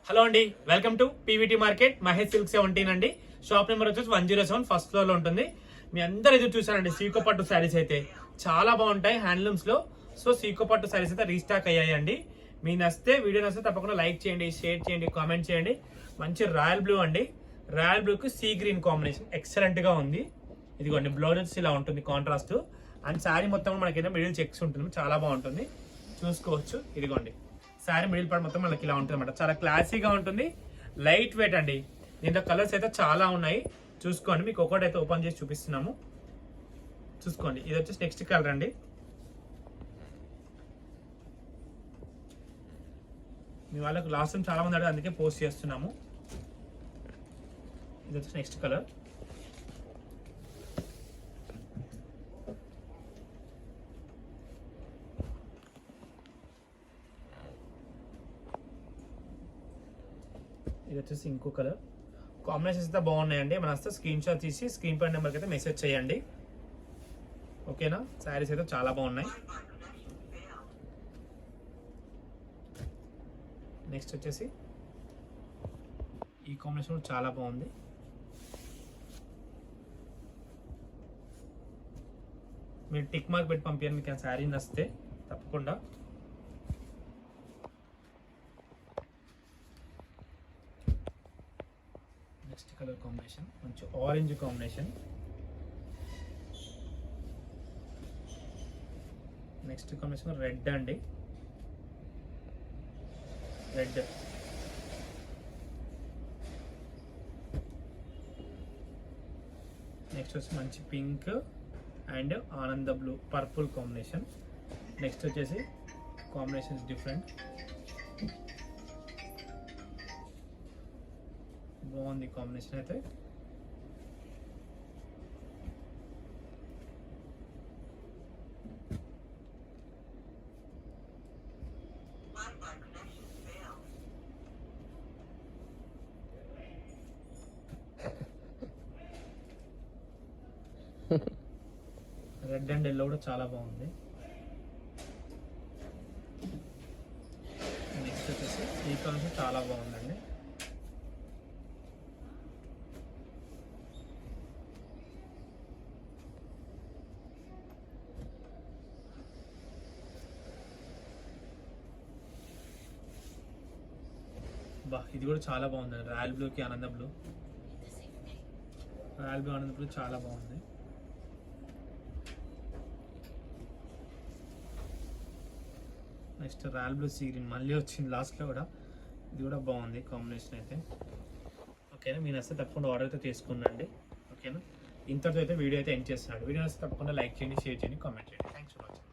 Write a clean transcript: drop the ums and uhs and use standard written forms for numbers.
Hello అండి, welcome to PVT market Mahesh silk 17 అండి. Shop number వచ్చేసి 107 ఫస్ట్ ఫ్లోర్ లో ఉంటుంది. మీ అందరు ఎదురు చూసారండి సీకో పట్టు శారీస్ అయితే చాలా బాగుంటాయి హ్యాండ్లూమ్స్ లో. సో సీకో పట్టు శారీస్ అయితే రీస్టాక్ అయ్యాయండి. మీ నచ్చితే వీడియో నచ్చితే తప్పకుండా లైక్ చేయండి, షేర్ చేయండి, కామెంట్ చేయండి. మంచి రాయల్ బ్లూ అండి, రాయల్ బ్లూ కి సీ గ్రీన్ కాంబినేషన్ ఎక్సలెంట్ గా ఉంది. ఇదిగోండి బ్లౌజ్ ఇలా ఉంటుంది కాంట్రాస్ట్. అండ్ శారీ మొత్తం మనకైతే మిడిల్ చెక్స్ ఉంటుంది, చాలా బాగుంటుంది చూసుకోవచ్చు. ఇదిగోండి శారీ మిడిల్ పార్ట్ మొత్తం మనకి ఇలా ఉంటుంది అనమాట. చాలా క్లాసీగా ఉంటుంది, లైట్ వెయిట్ అండి. దీంట్లో కలర్స్ అయితే చాలా ఉన్నాయి, చూసుకోండి. మీకు ఒక్కొక్కటి అయితే ఓపెన్ చేసి చూపిస్తున్నాము, చూసుకోండి. ఇది వచ్చేసి నెక్స్ట్ కలర్ అండి. మీ వాళ్ళకి లాస్ట్ టైం చాలా మంది అడిగి అందుకే పోస్ట్ చేస్తున్నాము. ఇది వచ్చేసి నెక్స్ట్ కలర్. ఇది వచ్చేసి ఇంకో కలర్. కాంబినేషన్స్ అయితే బాగున్నాయండి. మన వస్తే స్క్రీన్ షాట్ తీసి స్క్రీన్ పై నెంబర్కి అయితే మెసేజ్ చేయండి, ఓకేనా. శారీస్ అయితే చాలా బాగున్నాయి. నెక్స్ట్ వచ్చేసి ఈ కాంబినేషన్ చాలా బాగుంది. మీరు టిక్ మార్క్ పెట్టి పంపించండి మీకు ఆ శారీ నచ్చితే తప్పకుండా. నెక్స్ట్ కలర్ కాంబినేషన్ మంచి orange combination. Next combination red అండి, రెడ్. నెక్స్ట్ వచ్చి మంచి పింక్ అండ్ ఆనంద బ్లూ పర్పుల్ కాంబినేషన్. నెక్స్ట్ వచ్చేసి కాంబినేషన్స్ డిఫరెంట్, బాగుంది కాంబినేషన్ అయితే. రెడ్ అండ్ ఎల్లో కూడా చాలా బాగుంది. నెక్స్ట్ వచ్చేసి ఈ కలర్ చాలా బాగుందండి. బా ఇది కూడా చాలా బాగుంది. రాయల్ బ్లూకి ఆనంద బ్లూ, రాయల్ బ్లూ ఆనంద బ్లూ చాలా బాగుంది. Next royal blue sea green మళ్ళీ వచ్చింది లాస్ట్లో కూడా, ఇది కూడా బాగుంది కాంబినేషన్ అయితే, ఓకేనా. మీరు నచ్చితే తప్పకుండా ఆర్డర్ అయితే తీసుకున్నాండి, ఓకేనా. ఇంతటితో అయితే వీడియో అయితే ఎండ్ చేస్తున్నాడు. వీడియో నచ్చితే తప్పకుండా లైక్ చేయండి, షేర్ చేయండి, కామెంట్ చేయండి. Thanks for watching.